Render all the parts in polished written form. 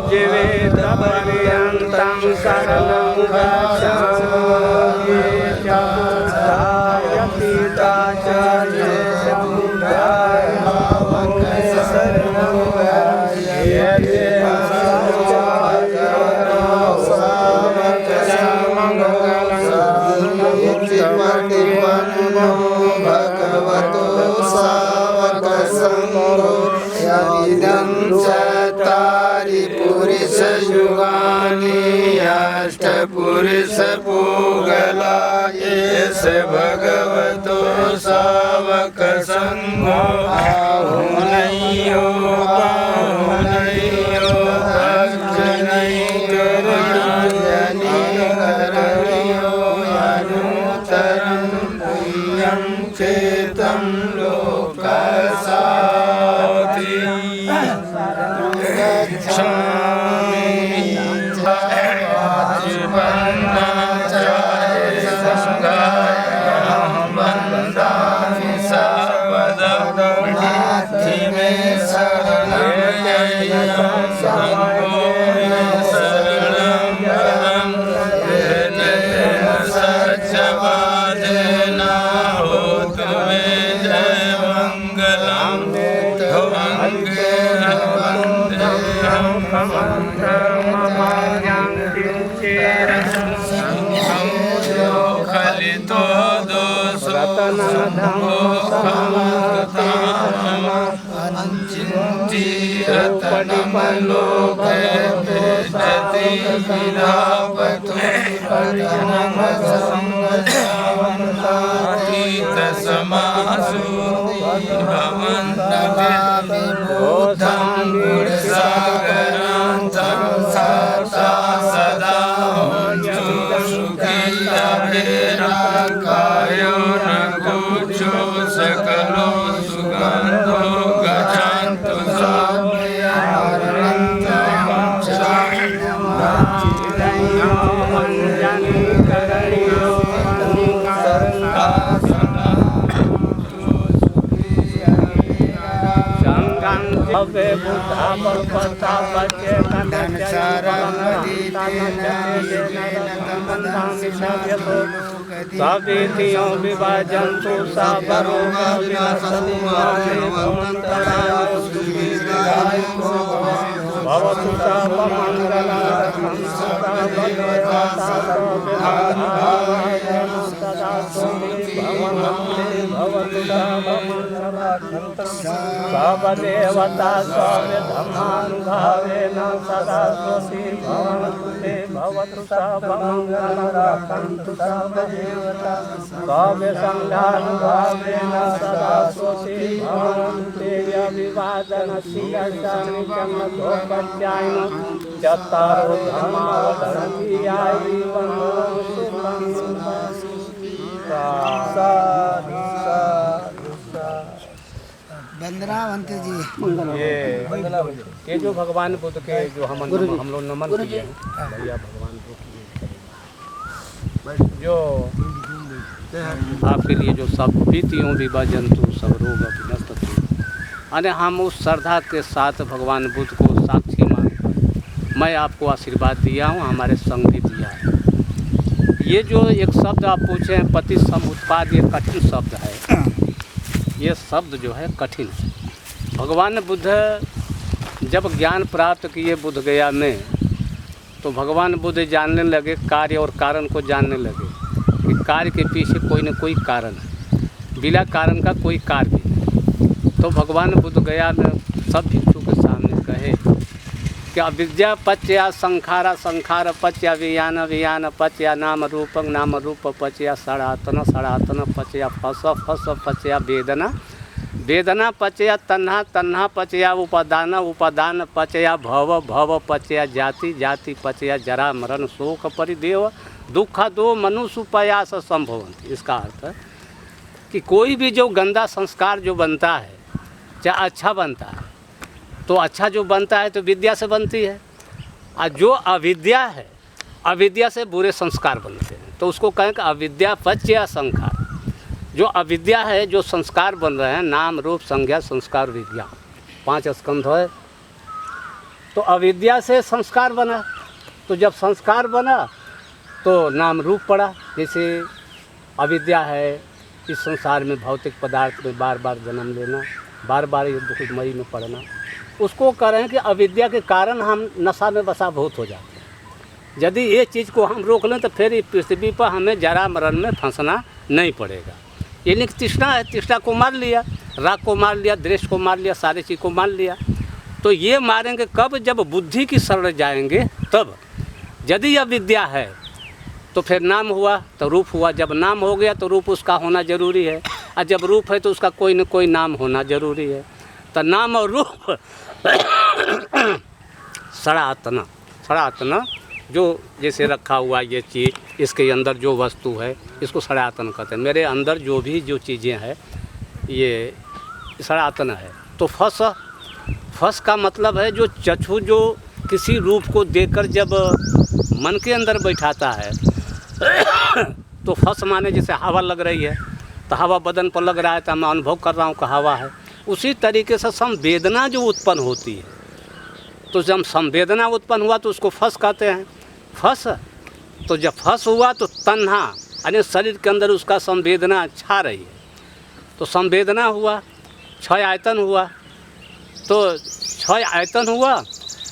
जीवेत पर्यन्तं शरणं गच्छामि पिता च ये समुदाय शरणं भगवतो सावक संगो यदिदं चत्तारि पुरुष युगानि अष्ट पुरुष पूगला येस भगवतो सावक संगो आहुनयो पाहुनयो भजनैकरणजनि करणयो अनुत्तरं पुण्यं चेतं लोकसाति गच्छामि जीवनाचार्य संगाय वन्दामि सर्वदा नास्ति मे शरणं संगो मे शरणं वरं येन सत्यवादेन होतु मे जय मङ्गलं ध्रुवङ्गेन वन्देऽहं खलितो दोषो अनञ्चिन्तिरतनमलोके भेजति विलापतो अतीतसमासु भवन्नमामि बोधं गुणसागरान्तं सदा सदा कायो न गुच्छो सकलो सुगन्धो गच्छन्तु भवे बुद्धा पता बचे सविधियों विभाजन्तु साबरो भवतु सर्वदेवता सर्वधर्मानुभावेन सदा स्वस्ति भवन्तु ते भवतु सर्वमङ्गलरक्षन्तु सर्वदेवता सर्वसङ्घानुभावेन सदा स्वस्ति भवन्तु ते अभिवादनस्य शनिचन्द्रोपाध्यायेन चत्तारो बंदरावंत जी ये जो भगवान बुद्ध के जो हम लोग नमन किए हैं भैया भगवान बुद्ध जो आपके लिए जो सब प्रीतियों विवाह जंतु सब रोग अभिनस्त थे अने हम उस श्रद्धा के साथ भगवान बुद्ध को साक्षी मानकर मैं आपको आशीर्वाद दिया हूँ, हमारे संग भी दिया है। ये जो एक शब्द आप पूछे हैं पति समुत्पाद, ये कठिन शब्द है। ये शब्द जो है कठिन है। भगवान बुद्ध जब ज्ञान प्राप्त किए बुद्ध गया में, तो भगवान बुद्ध जानने लगे, कार्य और कारण को जानने लगे कि कार्य के पीछे कोई न कोई कारण है, बिना कारण का कोई कार्य नहीं। तो भगवान बुद्ध गया में सब भिक्षु के सामने कहे कि अविद्या पच्या संखारा संखार पच्या विज्ञान विज्ञान पच्या नाम रूप पच्या सनातन सनातन पच्या फस फस पच्या वेदना वेदना पचया तन्हा तन्हा पचया उपादान उपादान पचया भव भव पचया जाति जाति पचया जरा मरण शोक परिदेव दुखा दो मनुष्य प्रयास संभवंती। इसका अर्थ है कि कोई भी जो गंदा संस्कार जो बनता है, चाहे अच्छा बनता है, तो अच्छा जो बनता है तो विद्या से बनती है, और जो अविद्या है अविद्या से बुरे संस्कार बनते हैं। तो उसको कहें कि अविद्या पचया संस्कार। जो अविद्या है, जो संस्कार बन रहे हैं, नाम रूप संज्ञा संस्कार विद्या, 5 स्कंध है। तो अविद्या से संस्कार बना, तो जब संस्कार बना तो नाम रूप पड़ा। जैसे अविद्या है इस संसार में भौतिक पदार्थ में बार बार जन्म लेना, बार बार ये दुखमयी में पड़ना, उसको कह रहे हैं कि अविद्या के कारण हम नशा में वशाभूत हो जाते हैं। यदि ये चीज़ को हम रोक लें तो फिर इस पृथ्वी पर हमें जरा मरण में फंसना नहीं पड़ेगा। यानी कि तृष्णा है, तृष्णा को मार लिया, राग को मार लिया, द्वेष को मार लिया, सारी चीज़ को मार लिया। तो ये मारेंगे कब? जब बुद्धि की शरण जाएंगे तब। यदि अविद्या है तो फिर नाम हुआ तो रूप हुआ, जब नाम हो गया तो रूप उसका होना जरूरी है, और जब रूप है तो उसका कोई न कोई नाम होना जरूरी है। तो नाम और रूप सनातन, सनातन जो जैसे रखा हुआ ये चीज़, इसके अंदर जो वस्तु है इसको सनातन कहते हैं। मेरे अंदर जो भी जो चीज़ें हैं ये सनातन है। तो फस का मतलब है जो चक्षु जो किसी रूप को देखकर जब मन के अंदर बैठाता है तो फस माने जैसे हवा लग रही है तो हवा बदन पर लग रहा है तो मैं अनुभव कर रहा हूँ कि हवा है। उसी तरीके से संवेदना जो उत्पन्न होती है, तो जब संवेदना उत्पन्न हुआ तो उसको फस कहते हैं। फस, तो जब फस हुआ तो तन्हा यानी शरीर के अंदर उसका संवेदना छा रही है, तो संवेदना हुआ, छह आयतन हुआ, तो छह आयतन हुआ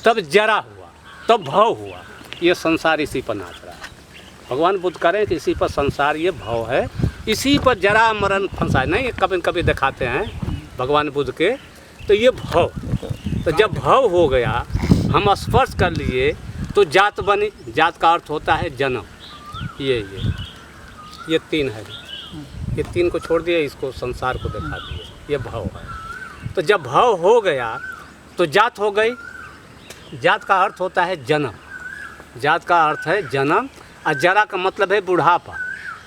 तब जरा हुआ, तब भव हुआ। ये संसार इसी पर नाच रहा है। भगवान बुद्ध करें कि इसी पर संसार ये भव है, इसी पर जरा मरण फंसा नहीं, कभी कभी दिखाते हैं भगवान बुद्ध के। तो ये भव, तो जब भव हो गया हम स्पर्श कर लिए तो जात बनी। जात का अर्थ होता है जन्म। ये तीन है, ये तीन को छोड़ दिए, इसको संसार को दिखा दिए, ये भव है। तो जब भव हो गया तो जात हो गई। जात का अर्थ होता है जन्म, जात का अर्थ है जन्म, और जरा का मतलब है बुढ़ापा।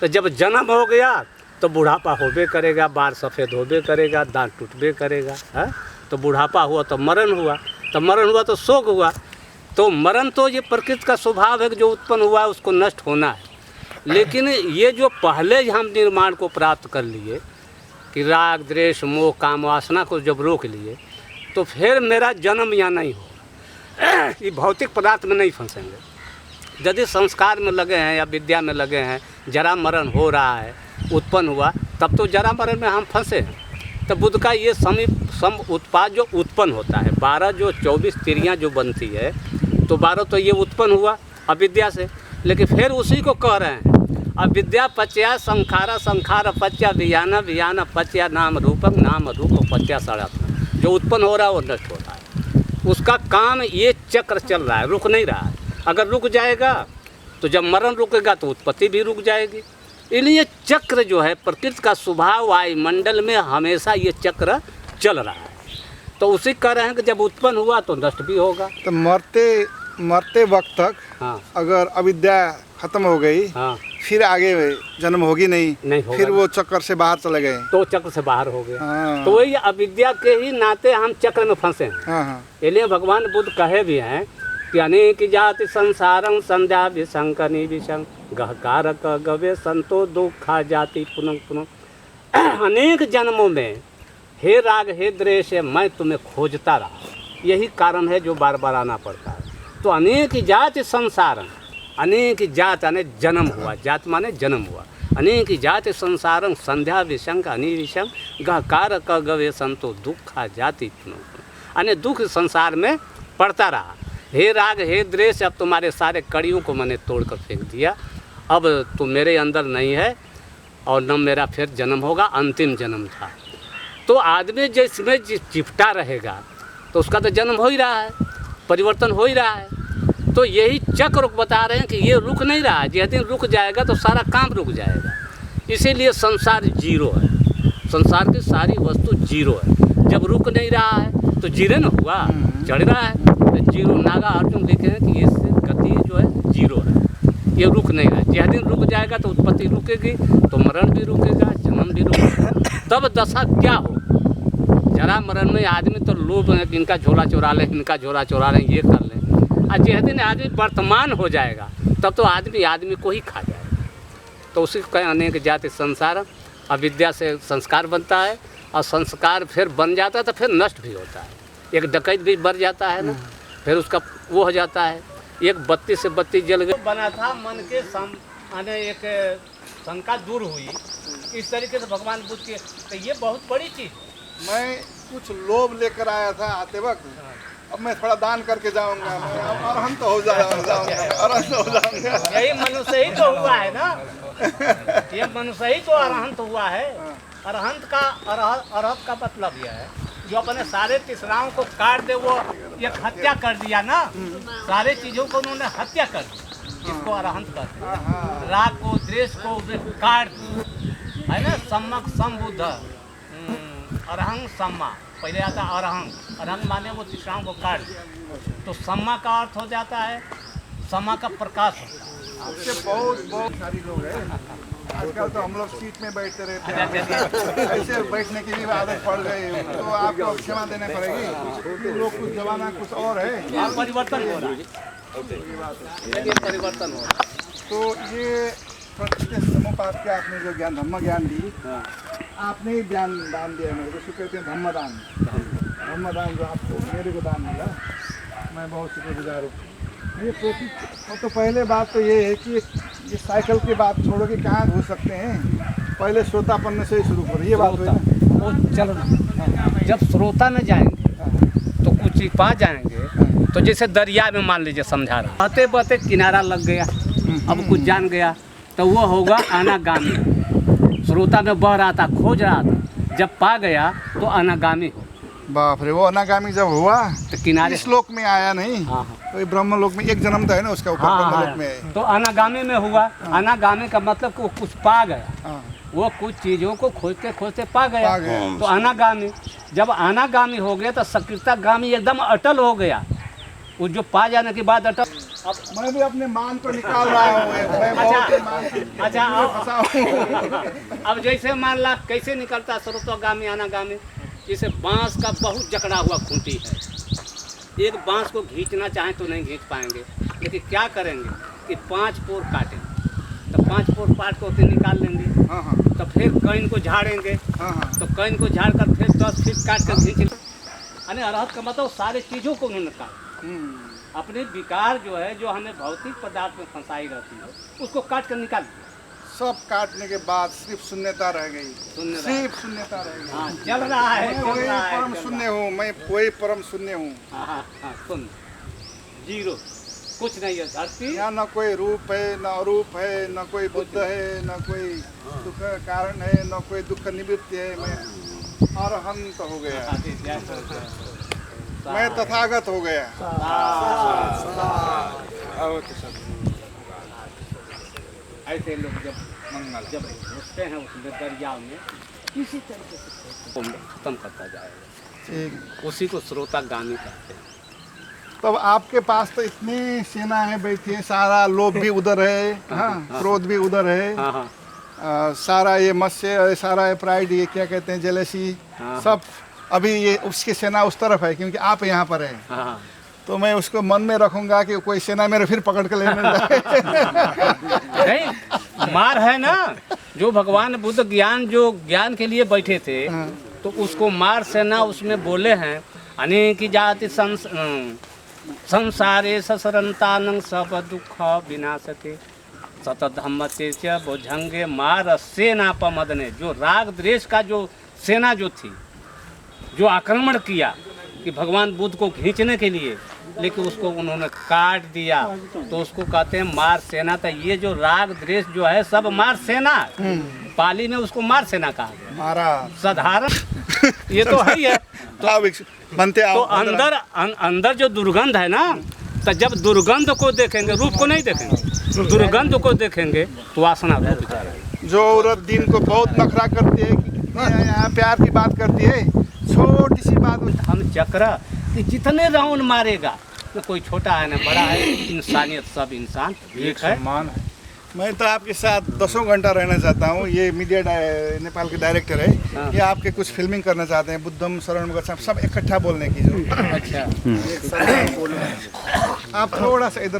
तो जब जन्म हो गया तो बुढ़ापा होबे करेगा, बाल सफ़ेद होबे करेगा, दांत टूटबे करेगा, है। तो बुढ़ापा हुआ तो मरण हुआ, तो मरण हुआ तो शोक हुआ। तो मरण तो ये प्रकृति का स्वभाव है कि जो उत्पन्न हुआ है उसको नष्ट होना है। लेकिन ये जो पहले हम निर्माण को प्राप्त कर लिए कि राग द्वेष मोह काम वासना को जब रोक लिए तो फिर मेरा जन्म यहाँ नहीं हो, ये भौतिक पदार्थ में नहीं फंसेंगे। यदि संस्कार में लगे हैं या विद्या में लगे हैं, जरा मरण हो रहा है, उत्पन्न हुआ, तब तो जरा मरण में हम फंसे हैं। तो बुद्ध का ये सम उत्पाद जो उत्पन्न होता है, 12 जो 24 तिरियाँ जो बनती है, तो 12 तो ये उत्पन्न हुआ अविद्या से। लेकिन फिर उसी को कह रहे हैं अविद्या पच्या संखारा, संखार पच्या वियाना, वियाना पच्या नाम रूपम, नाम रूप पच्या सनातन। जो उत्पन्न हो रहा है वो नष्ट होता है, उसका काम ये चक्र चल रहा है, रुक नहीं रहा है। अगर रुक जाएगा तो जब मरण रुकेगा तो उत्पत्ति भी रुक जाएगी। इसलिए चक्र जो है प्रकृति का स्वभाव, वायुमंडल में हमेशा ये चक्र चल रहा है। तो उसी कह रहे हैं कि जब उत्पन्न हुआ तो नष्ट भी होगा। तो मरते वक्त तक हाँ, अगर अविद्या खत्म हो गई, हाँ, फिर आगे जन्म होगी नहीं होगा। फिर वो चक्कर से बाहर चले गए, तो चक्र से बाहर हो गए। हाँ। तो वही अविद्या के ही नाते हम चक्र में फंसे हैं। हाँ हाँ। इसलिए भगवान बुद्ध कहे भी हैं कि अनेक जाति संसारं संध्या विशंकनी विशं गहकारक गवे संतो दुखा जाति पुनः पुनः। अनेक जन्मों में हे राग हे द्वेष मैं तुम्हें खोजता रहा, यही कारण है जो बार बार आना पड़ता है। तो अनेक जाति संसारं, अनेक जात यानी जन्म हुआ, जात माने जन्म हुआ। अनेक जाति संसारं संध्या विशंक अनिविशं गहकारक गवे संतो दुखा जाति पुनः पुनः। यानी दुख संसार में पड़ता रहा। हे राग हे द्वेष, अब तुम्हारे सारे कड़ियों को मैंने तोड़कर फेंक दिया, अब तुम मेरे अंदर नहीं है और न मेरा फिर जन्म होगा, अंतिम जन्म था। तो आदमी जिसमें चिपटा रहेगा तो उसका तो जन्म हो ही रहा है, परिवर्तन हो ही रहा है। तो यही चक्र बता रहे हैं कि ये रुक नहीं रहा है, जिस दिन रुक जाएगा तो सारा काम रुक जाएगा। इसीलिए संसार जीरो है, संसार की सारी वस्तु जीरो है। जब रुक नहीं रहा है तो जीरो न हुआ, चढ़ रहा है तो जीरो। नागा अर्जुन लिखे हैं कि ये गति जो है जीरो है, ये रुक नहीं रहा है। जिस दिन रुक जाएगा तो उत्पत्ति रुकेगी, तो मरण भी रुकेगा, जन्म भी रुकेगा। तब दशा क्या हो? जरा मरण में आदमी तो लोभ है कि इनका झोला चुरा लें, इनका झोला चुरा लें, ये कर लें। और जिस दिन आदमी वर्तमान हो जाएगा तब तो आदमी को ही खा जाएगा। तो उसी को कहें अनेक जाति संसार। अविद्या से संस्कार बनता है और संस्कार फिर बन जाता है तो फिर नष्ट भी होता है। एक डकैत भी बढ़ जाता है ना, फिर उसका वो हो जाता है, एक बत्ती से बत्ती जल गई बना था, मन के माने एक शंका दूर हुई। इस तरीके से भगवान बुद्ध के, तो ये बहुत बड़ी चीज़। मैं कुछ लोभ लेकर आया था आते वक्त, अब मैं थोड़ा दान करके जाऊंगा, मैं अब अरहंत हो जाऊंगा, अरहंत हो जाऊंगा। यही मनुष्य ही तो हुआ है ना, ये मनुष्य ही तो अरहंत हुआ है। अरहंत का अरहत का मतलब यह है जो अपने सारे तिसराओं को काट दे, वो एक हत्या कर दिया ना, सारे चीज़ों को उन्होंने हत्या कर दी, इसको अरहंत कहते हैं। राग को, द्वेष को काट, है ना, सम्मक संबुद्ध, अरहंग सम्मा, पहले आता अरहंग, अरहंग माने वो तिसराओं को काट दिया, तो सम्मा का अर्थ हो जाता है, सम्मा का प्रकाश होता है। उससे बहुत सारी लोग हैं आजकल, तो हम लोग सीट में बैठते रहते हैं, ऐसे बैठने की भी आदत पड़ गई, तो आपको क्षमा देनी पड़ेगी। लोग कुछ जमाना कुछ और है, परिवर्तन हो रहा है, ये परिवर्तन हो रहा है। तो ये प्रकृति समुपात के आपने जो ज्ञान धम्म ज्ञान दी, आपने ही ज्ञान दान दिया मेरे को, उसको कहते हैं धम्मदान। धम्मदान जो आपको मेरे को दान मिला, मैं बहुत शुक्रगुजार हूँ। ये तो पहले बात तो ये है कि ये साइकिल की बात छोड़ो कि कहाँ घुस सकते हैं, पहले श्रोतापन से ही शुरू करो, ये बात है ना। वो चलो ना, जब श्रोता में जाएंगे तो कुछ ही पा जाएंगे। तो जैसे दरिया में मान लीजिए, समझा रहा, बहते बहते किनारा लग गया, अब कुछ जान गया, तो वो होगा अनागामी। श्रोता में बह रहा था, खोज रहा था, जब पा गया तो अनागामी हो। बाप रे, वो अनागामी जब हुआ तो किनारे इस लोक में आया नहीं, तो ये ब्रह्म लोक में एक जन्म था है ना उसका, ऊपर ब्रह्म लोक में है। तो अनागामी में हुआ। अनागामी का मतलब कि वो कुछ पा गया, वो कुछ चीज़ों को खोजते खोजते पा गया, तो अनागामी। जब अनागामी हो गया तो सकृतागामी एकदम अटल हो गया, वो जो पा जाने के बाद अटल। अब मैं भी अपने मान को निकाल रहा हूँ, मैं बहुत मान को अच्छा फंसा हूँ। अब जैसे मान ला कैसे निकलता स्रोतोगामी अनागामी, जैसे बांस का बहुत जकड़ा हुआ खूंटी है, एक बांस को खींचना चाहें तो नहीं खींच पाएंगे, लेकिन क्या करेंगे कि 5 पोर काटेंगे, तो 5 पोर पाट को निकाल लेंगे, तो फिर कैन को झाड़ेंगे, तो कैन को झाड़ कर फिर 10 फीट काट कर खींच। यानी अरहत का मतलब सारे चीज़ों को उन्होंने काटा, अपने विकार जो है, जो हमें भौतिक पदार्थ में फंसाई रहती है, उसको काट कर निकाल दिया। सब काटने के बाद सिर्फ शून्यता रह गई, सिर्फ शून्यता रह गई। हाँ, चल रहा है, मैं वही परम शून्य हूँ, मैं वही परम शून्य हूँ। हाँ, शून्य, जीरो, कुछ नहीं है धरती। यहाँ न कोई रूप है, न अरूप है, न कोई बुद्ध है, न कोई दुख कारण है, न कोई दुख निवृत्ति है। मैं अरहंत हो गया, मैं तथागत हो गया। ऐसे लोग जब घुसते हैं उसमें दरिया में, इसी तरीके से खत्म करता जाएगा, उसी को श्रोतागामी कहते हैं। तब आपके पास तो इतनी सेनाएं बैठी है, सारा लोभ भी उधर है, क्रोध भी उधर है, सारा ये मत्स्य, सारा ये प्राइड, ये क्या कहते हैं, जेलसी, सब अभी ये उसकी सेना उस तरफ है, क्योंकि आप यहाँ पर है। तो मैं उसको मन में रखूंगा कि कोई सेना मेरे फिर पकड़ के लेने जाए। नहीं, मार है ना, जो भगवान बुद्ध ज्ञान के लिए बैठे थे, तो उसको मार सेना उसमें बोले हैं, अनेक जाति संसारे ससरंतानं सब दुख विनाशते सतधम्मते च भुजंगे मार सेना पमदने। जो राग द्वेष का जो सेना जो थी, जो आक्रमण किया कि भगवान बुद्ध को खींचने के लिए, लेकिन उसको उन्होंने काट दिया, तो उसको कहते हैं मार सेना। तो ये जो राग द्वेष जो है सब मार सेना, पाली में उसको मार सेना कहा गया, मारा साधारण ये तो है ही है। तो अंदर जो दुर्गंध है ना, तो जब दुर्गंध को देखेंगे, रूप को नहीं देखेंगे, दुर्गंध को देखेंगे तो वासना रूप जाएगा। जो औरत दिन को बहुत नखरा करती है, यहाँ प्यार की बात करती है, छोटी सी बात हम चक्र कि जितने राउंड मारेगा, न कोई छोटा है न बड़ा है, इंसानियत सब इंसान एक है। मैं तो आपके साथ 10 घंटा रहना चाहता हूँ। ये मीडिया नेपाल के डायरेक्टर है, ये आपके कुछ फिल्मिंग करना चाहते हैं, बुद्धम शरणम गच्छामि सब इकट्ठा बोलने की जो। अच्छा, आप थोड़ा सा इधर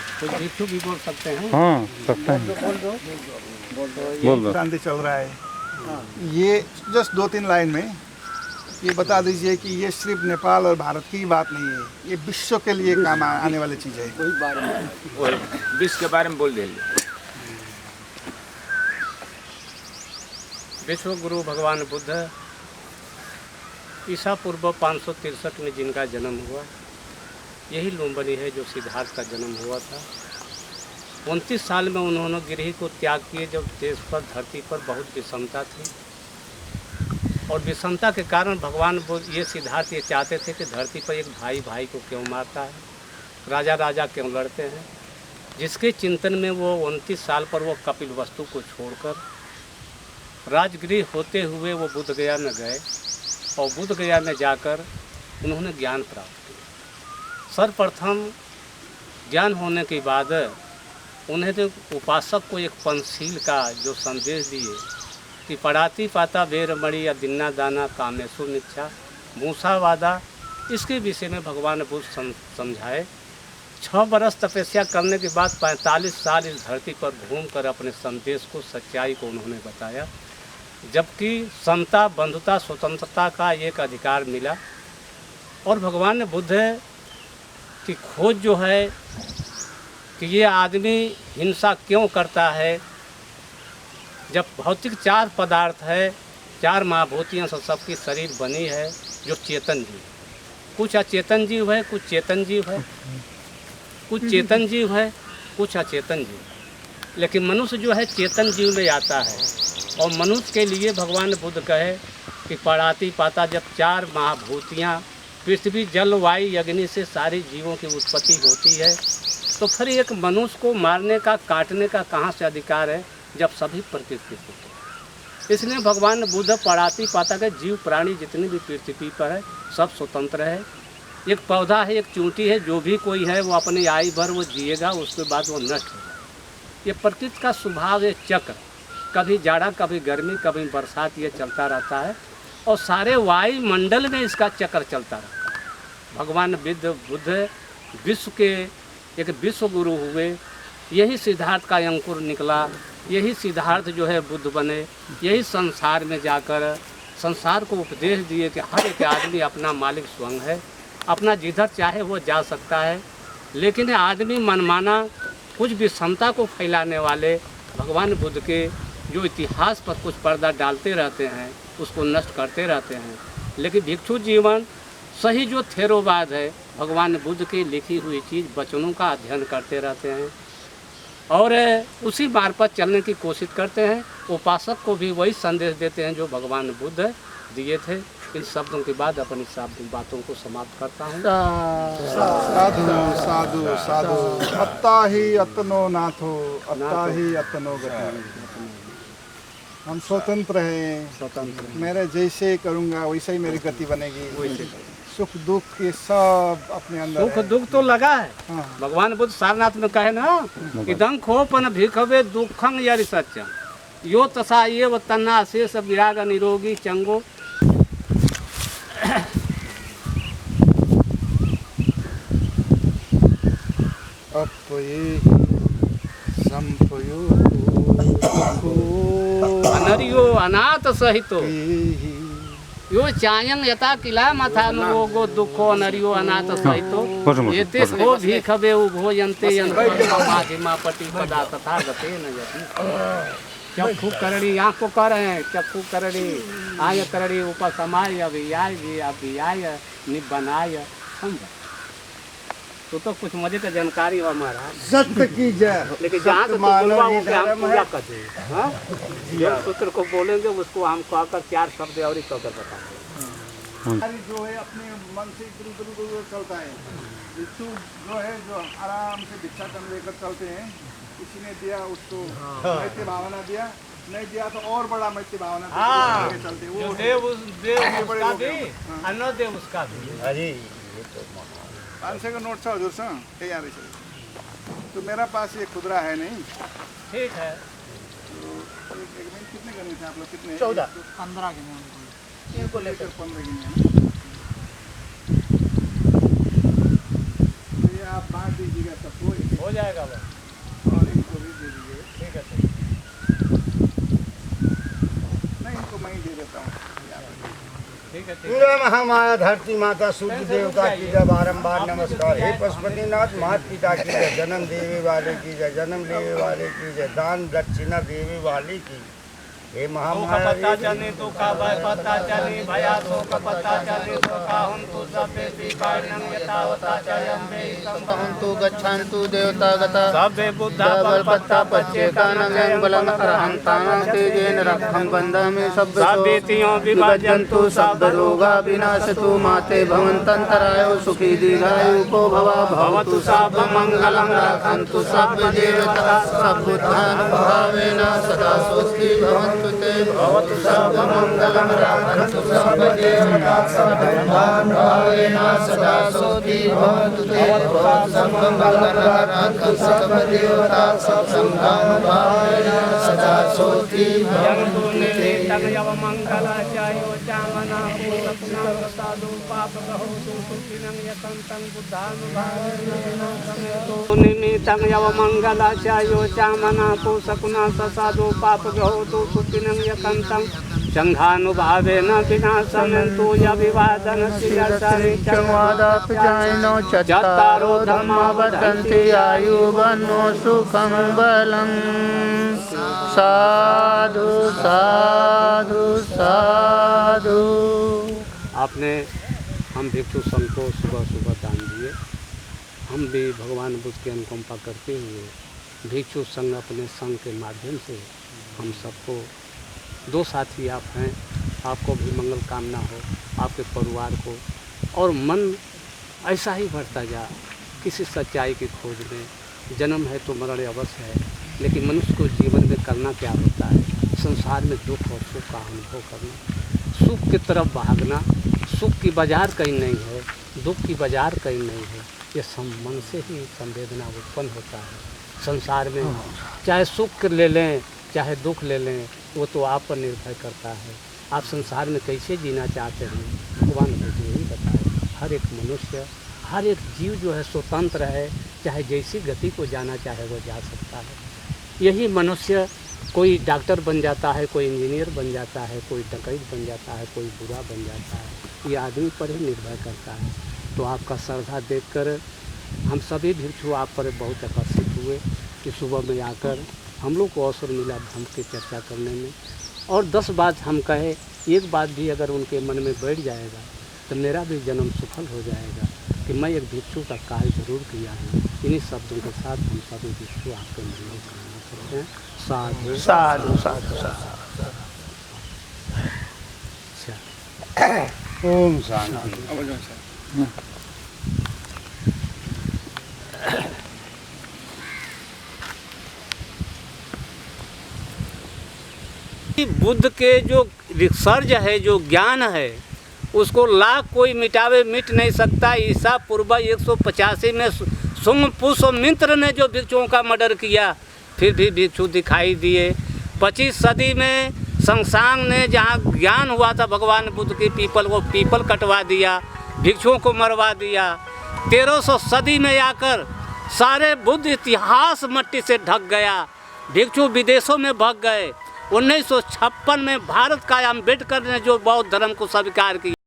कुछ भिक्षु भी बोल सकते हैं। हाँ सकता है। बोल दो। शांति चल रहा है। ये जस्ट 2-3 लाइन में ये बता दीजिए कि ये सिर्फ नेपाल और भारत की बात नहीं है, ये विश्व के लिए काम आने वाली चीज़ है। विश्व के बारे में बोल दे। विश्व गुरु भगवान बुद्ध ईसा पूर्व 563 में जिनका जन्म हुआ, यही लुम्बिनी है जो सिद्धार्थ का जन्म हुआ था। 29 साल में उन्होंने गृह को त्याग किए, जब देश पर धरती पर बहुत विषमता थी, और विषमता के कारण भगवान बुद्ध ये सिद्धार्थ ये चाहते थे कि धरती पर एक भाई भाई को क्यों मारता है, राजा राजा क्यों लड़ते हैं। जिसके चिंतन में वो 29 साल पर वो कपिल वस्तु को छोड़कर राजगृह होते हुए वो बुद्ध गया में गए, और बुद्ध गया में जाकर उन्होंने ज्ञान प्राप्त किया। सर्वप्रथम ज्ञान होने के बाद उन्हें तो उपासक को एक पंचशील का जो संदेश दिए कि पड़ाती पाता बेरमणि या दिन्ना दाना कामेशु निच्छा मूसावादा, इसके विषय में भगवान बुद्ध समझाए। 6 बरस तपस्या करने के बाद 45 साल इस धरती पर घूमकर अपने संदेश को, सच्चाई को उन्होंने बताया। जबकि समता, बंधुता, स्वतंत्रता का एक अधिकार मिला, और भगवान बुद्ध की खोज जो है कि ये आदमी हिंसा क्यों करता है, जब भौतिक 4 पदार्थ है, 4 महाभूतियों से सबकी शरीर बनी है जो चेतन जीव, कुछ अचेतन जीव है, कुछ चेतन जीव है, कुछ चेतन जीव है, कुछ अचेतन जीव। लेकिन मनुष्य जो है चेतन जीव में आता है, और मनुष्य के लिए भगवान बुद्ध कहे कि पड़ाती पाता, जब 4 महाभूतियाँ पृथ्वी जल वायु अग्नि से सारी जीवों की उत्पत्ति होती है, तो फिर एक मनुष्य को मारने का, काटने का कहाँ से अधिकार है, जब सभी प्रकृति होते हैं। इसलिए भगवान बुद्ध पड़ाती पाता के जीव प्राणी जितने भी पृथ्वी पर है सब स्वतंत्र है। एक पौधा है, एक चूंटी है, जो भी कोई है वो अपनी आयु भर वो जिएगा, उसके बाद वो नष्ट हो जाएगा। ये प्रकृति का स्वभाव है, चक्र, कभी जाड़ा कभी गर्मी कभी बरसात, ये चलता रहता है, और सारे वायुमंडल में इसका चक्र चलता रहता है। भगवान बुद्ध विश्व के एक विश्व गुरु हुए, यही सिद्धार्थ का अंकुर निकला, यही सिद्धार्थ जो है बुद्ध बने, यही संसार में जाकर संसार को उपदेश दिए कि हर एक आदमी अपना मालिक स्वयं है, अपना जिधर चाहे वो जा सकता है। लेकिन आदमी मनमाना कुछ विषमता को फैलाने वाले भगवान बुद्ध के जो इतिहास पर कुछ पर्दा डालते रहते हैं, उसको नष्ट करते रहते हैं। लेकिन भिक्षु जीवन सही जो थेरोवाद है, भगवान बुद्ध की लिखी हुई चीज़, वचनों का अध्ययन करते रहते हैं और उसी मार्ग पर चलने की कोशिश करते हैं। उपासक को भी वही संदेश देते हैं जो भगवान बुद्ध दिए थे। इन शब्दों के बाद अपनी बातों को समाप्त करता हूँ। साधु साधु साधु, अत्ता ही अतनो नाथो, अत्ता ही अतनो गति। हम स्वतंत्र हैं, स्वतंत्र मेरे जैसे करूँगा वैसे ही मेरी गति बनेगी। सुख दुख ये सब अपने अंदर सुख दुख तो लगा है। हाँ। भगवान बुद्ध सारनाथ में कहे ना, इदं खोपन भिखवे दुखं यरि सत्यम यो तथा ये व तन्ना शेष विराग निरोगी चंगो। अनरियो अनाथ सहितो यो चायं यथा किला मथा अनुरोगो दुखो अनरियो अनाथ सहितो एते को भिखवे उभोयन्ते यन्मा पति पदा तथा गते न यति। चक्षु करणी आँख को कर हैं, चक्षु करणी आय करणी उपसमाय अभियाय निबनाय। समझा तो कुछ मजे का जानकारी हो हमारा। सत्य की जय। लेकिन जहाँ से बोलवा हो के हम पूजा करते हैं, हाँ सूत्र को बोलेंगे उसको हम कहकर 4 शब्द और ही कहकर बताएंगे। जो है अपने मन से इधर चलता है। भिक्षु जो है जो आराम से भिक्षा करने लेकर चलते हैं, किसी ने दिया उसको मैत्री भावना दिया, नहीं दिया तो और बड़ा मैत्री भावना चलते वो देव उसका भी अन्न देव उसका भी। 500 का नोट था हजूर साहब, तैयार है। तो मेरा पास ये खुदरा है नहीं। ठीक है। तो एक मिनट कितने करने थे आप लोग? कितने? 14 15 गिने इनको लेकर 15 गिने। तो ये आप बांट दीजिएगा सबको हो जाएगा बस। और इनको भी दे दीजिए। ठीक है। नहीं, इनको मैं ही दे देता हूँ। ठीक है। पूरे महामाया धरती माता सूर्य देवता की जय बारंबार नमस्कार। हे पशुपतिनाथ माता पिता की जय, जन्म देवे वाले की जय, जन्म लेवे वाले की जय, दान दक्षिणा देवे वाले की। हे महामाया पता चले तो का भय पता चले भया तो का पता चले तो का हम तो सबे स्वीकारं यथावता चयं वे हन्तु गच्छन्तु देवतागता सबे बुद्धा बलपत्ता पच्चेकानं बलं अरहन्तानां तेजेन रक्षं बन्धामि सभ्यतियों विभजन्तु शब्दरोगा विनाशतु माते भवन्तन्तरायो सुखी दीर्घायुको भवा भवतु सर्वमङ्गलं रक्षन्तु सर्वदेवता सर्वबुद्धानुभावेन सदा स्वस्ति भवन्तु ते भवतु सर्वमङ्गलं रक्षन्तु सर्वदेवता सर्वबुद्धानुभावेन सदा स्वस्ति भवन्तु ते भवतु सर्वमङ्गलं रक्षन्तु सर्वदेवता सर्वबुद्धानुभावेन सदा स्वस्ति भवन्तु ते मंगलाचार्यो चामना पूर्णपुना प्रसादो पाप कहो सुखिनं यकंतं बुद्धानुभावेन निमितं यव मंगलाचार्यो चामना पूर्णपुना प्रसादो पाप कहो सुखिनं यकंतं संघानुभावेन विनाशनं यविवादन चंवादापजायिनो चत्तारो धम्मा वर्धन्ते आयुवन्नो सुखं बलं साधु साधु साधु। आपने हम भिक्षु संघ को सुबह सुबह दान दिए। हम भी भगवान बुद्ध की अनुकंपा करते हुए भिक्षु संघ अपने संघ के माध्यम से हम सबको, दो साथी आप हैं, आपको भी मंगल कामना हो, आपके परिवार को, और मन ऐसा ही बढ़ता जा किसी सच्चाई की खोज में। जन्म है तो मरण अवश्य है, लेकिन मनुष्य को जीवन में करना क्या होता है? संसार में दुख और सुख का अनुभव करना, सुख की तरफ भागना। सुख की बाजार कहीं नहीं है, दुख की बाजार कहीं नहीं है। ये मन से ही संवेदना उत्पन्न होता है। संसार में चाहे सुख ले लें चाहे दुख ले लें, वो तो आप पर निर्भर करता है। आप संसार में कैसे जीना चाहते हैं, भगवान बुद्ध यही बताए। हर एक मनुष्य, हर एक जीव जो है स्वतंत्र है, चाहे जैसी गति को जाना चाहे वो जा सकता है। यही मनुष्य, कोई डॉक्टर बन जाता है, कोई इंजीनियर बन जाता है, कोई डकैत बन जाता है, कोई बुरा बन जाता है, ये आदमी पर ही निर्भर करता है। तो आपका श्रद्धा देखकर हम सभी भिक्षु आप पर बहुत आकर्षित हुए कि सुबह में आकर हम लोग को अवसर मिला धर्म की चर्चा करने में। और 10 बात हम कहे, एक बात भी अगर उनके मन में बैठ जाएगा तो मेरा भी जन्म सफल हो जाएगा कि मैं एक भिक्षु का कार्य जरूर किया है। इन्हीं शब्दों के साथ हम सभी भिक्षु आपके मंगल कामना करते हैं। साधु साधु साधु साधु। ओम शांति। बुद्ध के जो रिसर्च है, जो ज्ञान है, उसको लाख कोई मिटावे मिट नहीं सकता। ईसा पूर्व 185 में पुष्यमित्र ने जो भिक्षुओं का मर्डर किया, फिर भी भिक्षु दिखाई दिए। 25 सदी में संसांग ने जहाँ ज्ञान हुआ था भगवान बुद्ध की पीपल, वो पीपल कटवा दिया, भिक्षुओं को मरवा दिया। 1300 सदी में आकर सारे बुद्ध इतिहास मिट्टी से ढक गया, भिक्षु विदेशों में भाग गए। 1956 में भारत का अम्बेडकर ने जो बौद्ध धर्म को स्वीकार किया।